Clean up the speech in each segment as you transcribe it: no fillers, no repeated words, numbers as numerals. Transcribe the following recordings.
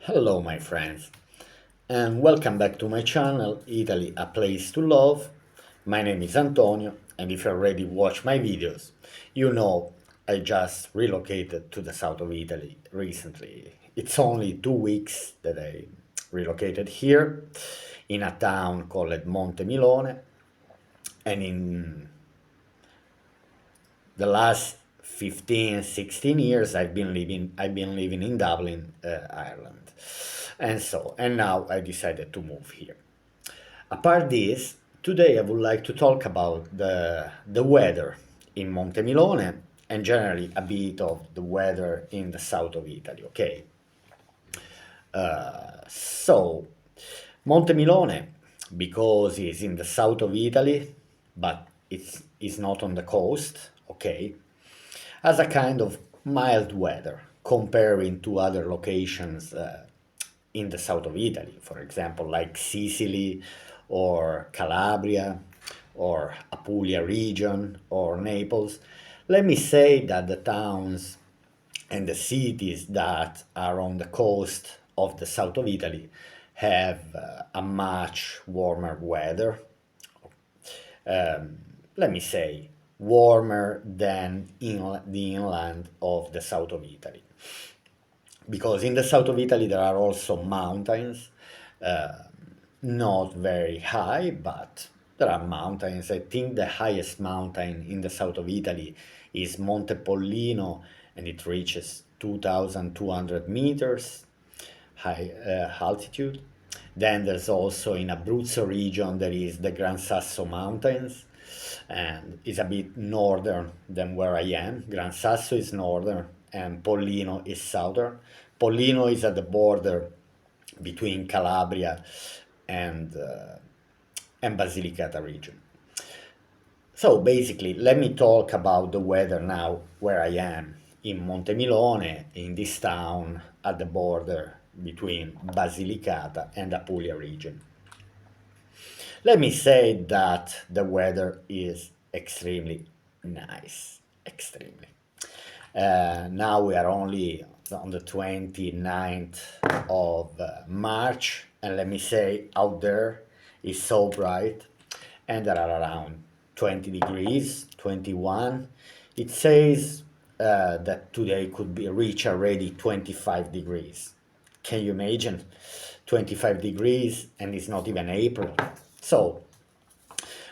Hello, my friends, and welcome back to my channel, Italy, a place to love. My name is Antonio, and if you already watch my videos, you know I just relocated to the south of Italy recently. It's only 2 weeks that I relocated here in a town called Montemilone, and in the last 15, 16 years I've been living in Dublin, Ireland. And now I decided to move here. Apart this, today I would like to talk about the weather in Montemilone and generally a bit of the weather in the south of Italy, okay? So Montemilone, because it's in the south of Italy, but it's not on the coast, okay, has a kind of mild weather comparing to other locations in the south of Italy, for example, like Sicily or Calabria or Apulia region or Naples. Let me say that the towns and the cities that are on the coast of the south of Italy have a much warmer weather. Let me say, warmer than the inland of the south of Italy. Because in the south of Italy there are also mountains, uh, not very high, but there are mountains. I think the highest mountain in the south of Italy is Monte Pollino, and it reaches 2,200 meters high altitude. Then there's also in Abruzzo region there is the Gran Sasso Mountains, and is a bit northern than where I am. Gran Sasso is northern and Pollino is southern. Pollino is at the border between Calabria and uh, and Basilicata region. So basically, let me talk about the weather now where I am in Montemilone, in this town at the border between Basilicata and Apulia region. Let me say that the weather is extremely nice, extremely. Now we are only on the 29th of March, and let me say out there is so bright, and there are around 20 degrees, 21. It says that today could be reach already 25 degrees. Can you imagine 25 degrees and it's not even April? So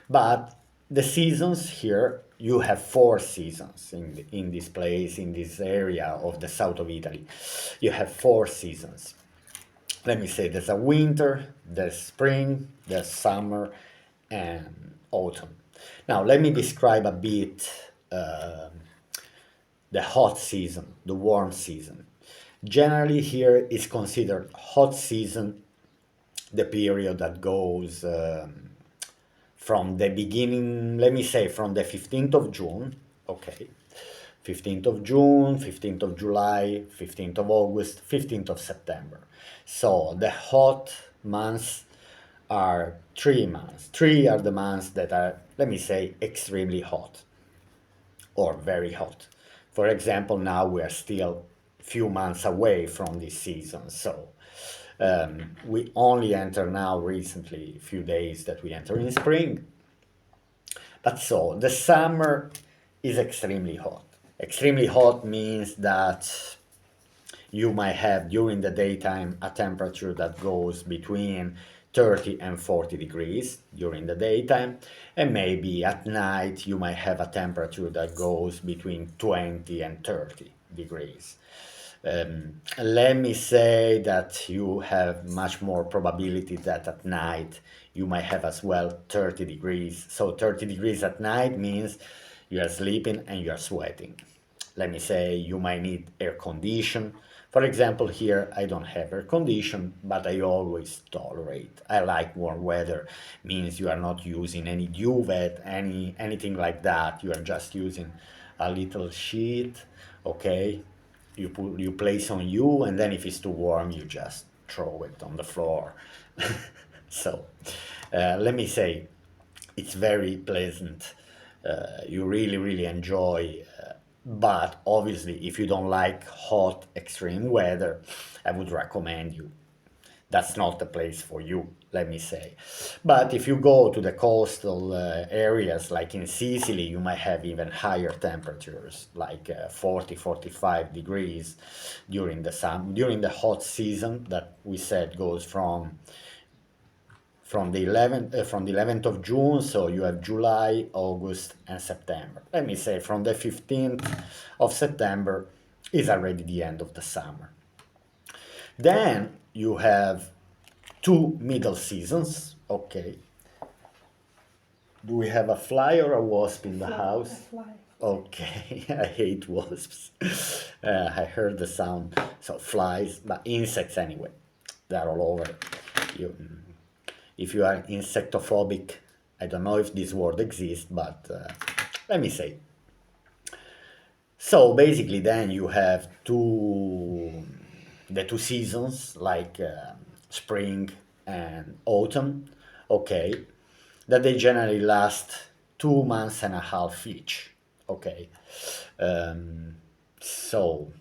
but the seasons here, you have four seasons in this place, in this area of the south of Italy. You have four seasons. Let me say there's a winter, there's spring, there's summer, and autumn. Now, let me describe a bit the hot season, the warm season. Generally, here is considered hot season the period that goes from the beginning, let me say from the 15th of June, okay, 15th of June, 15th of July, 15th of August, 15th of September. So the hot months are 3 months. Three are the months that are, let me say, extremely hot or very hot. For example, now we are still few months away from this season, so we only enter now recently, few days that we enter in spring. But so the summer is extremely hot. Extremely hot means that you might have during the daytime a temperature that goes between 30 and 40 degrees during the daytime, and maybe at night you might have a temperature that goes between 20 and 30 degrees. Let me say that you have much more probability that at night you might have as well 30 degrees. So 30 degrees at night means you are sleeping and you are sweating. Let me say you might need air condition. For example, here I don't have air condition, but I always tolerate. I like warm weather. Means you are not using any duvet, anything like that. You are just using a little sheet, okay? You place on you, and then if it's too warm, you just throw it on the floor. So, let me say, it's very pleasant. You really, really enjoy But obviously, if you don't like hot, extreme weather, I would recommend you. That's not the place for you, let me say. But if you go to the coastal areas, like in Sicily, you might have even higher temperatures, like 40, 45 degrees during the hot season that we said goes from the 11th of June, so you have July, August, and September. Let me say from the 15th of September is already the end of the summer. Then you have two middle seasons. Okay. Do we have a fly or a wasp in the house? Fly. Okay, I hate wasps. I heard the sound. So flies, but insects anyway. They're all over. You, if you are insectophobic, I don't know if this word exists, but let me say. So basically, then you have the two seasons like spring and autumn. Okay, that they generally last 2 months and a half each. Okay, um, so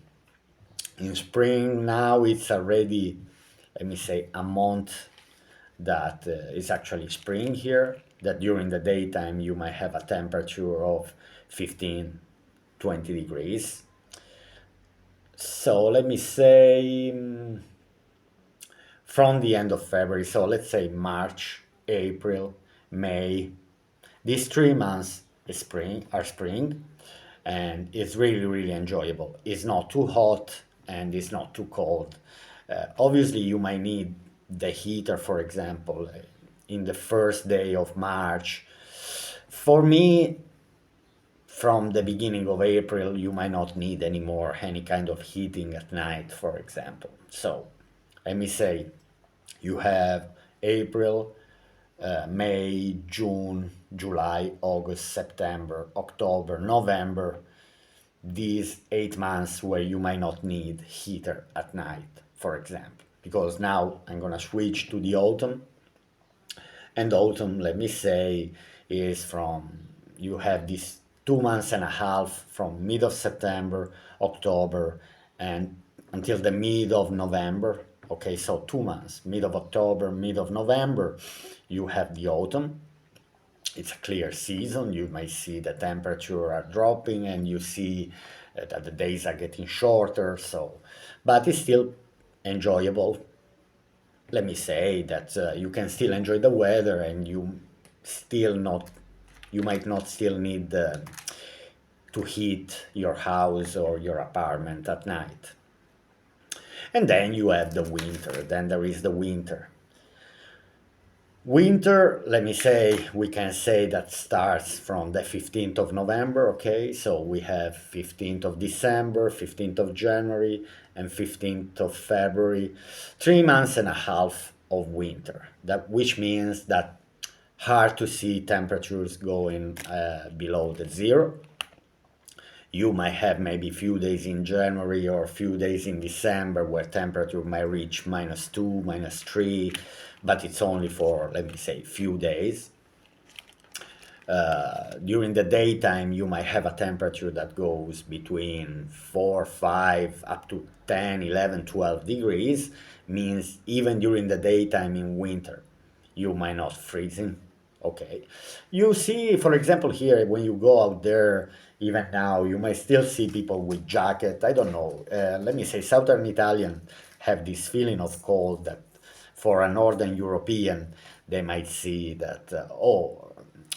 in spring now it's already, let me say, a month that is actually spring here, that during the daytime you might have a temperature of 15, 20 degrees. So let me say from the end of February, so let's say March, April, May, these 3 months are spring, and it's really, really enjoyable. It's not too hot and it's not too cold. Obviously, you might need the heater, for example, in the first day of March. For me, from the beginning of April, you might not need anymore any kind of heating at night, for example. So, let me say, you have April, May, June, July, August, September, October, November, these 8 months where you might not need heater at night, for example. Because now I'm gonna switch to the autumn, and autumn, let me say, is from you have this 2 months and a half from mid of September, October, and until the mid of November. Okay, so 2 months, mid of October, mid of November, you have the autumn. It's a clear season. You may see the temperature are dropping, and you see that the days are getting shorter. So, but it's still enjoyable. Let me say that you can still enjoy the weather, and still not you might not still need to heat your house or your apartment at night. And then you have the winter. Then there is the winter. Winter, let me say, we can say that starts from the 15th of November, okay? So we have 15th of December, 15th of January, and 15th of February. 3 months and a half of winter, which means that hard to see temperatures going below the zero. You might have maybe a few days in January or a few days in December where temperature might reach -2, -3, but it's only for, let me say, few days. During the daytime, you might have a temperature that goes between 4, 5, up to 10, 11, 12 degrees, means even during the daytime in winter, you might not freezing. Okay. You see, for example, here, when you go out there, even now, you might still see people with jacket. I don't know. Let me say, Southern Italian have this feeling of cold that for a Northern European, they might see that,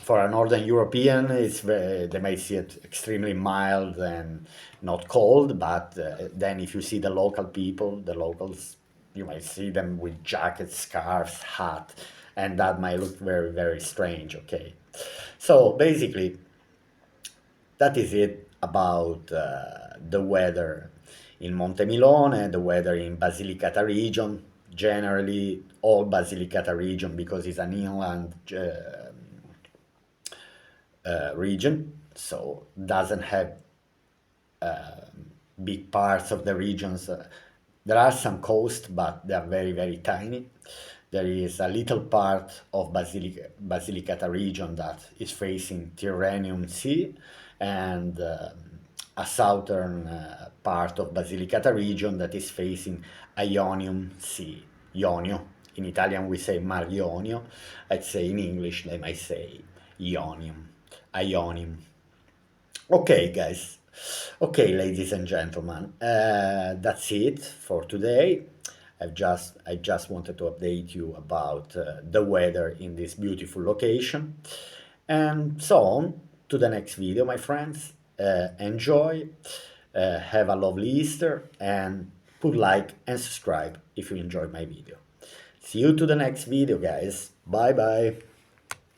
for a Northern European, they might see it extremely mild and not cold, but then if you see the local people, the locals, you might see them with jackets, scarves, hat, and that might look very, very strange, okay? So basically, that is it about the weather in Montemilone, the weather in Basilicata region, generally all Basilicata region because it's an inland region, so doesn't have big parts of the regions. There are some coast, but they are very, very tiny. There is a little part of Basilicata region that is facing Tyrrhenian Sea, and a southern part of Basilicata region that is facing Ionian Sea. Ionio. In Italian we say Mar Ionio. I'd say in English they might say Ionium. Ionium. Okay, guys. Okay, ladies and gentlemen. That's it for today. I just wanted to update you about the weather in this beautiful location. And so on to the next video, my friends. Enjoy, have a lovely Easter, and put like and subscribe if you enjoyed my video. See you to the next video, guys. Bye bye.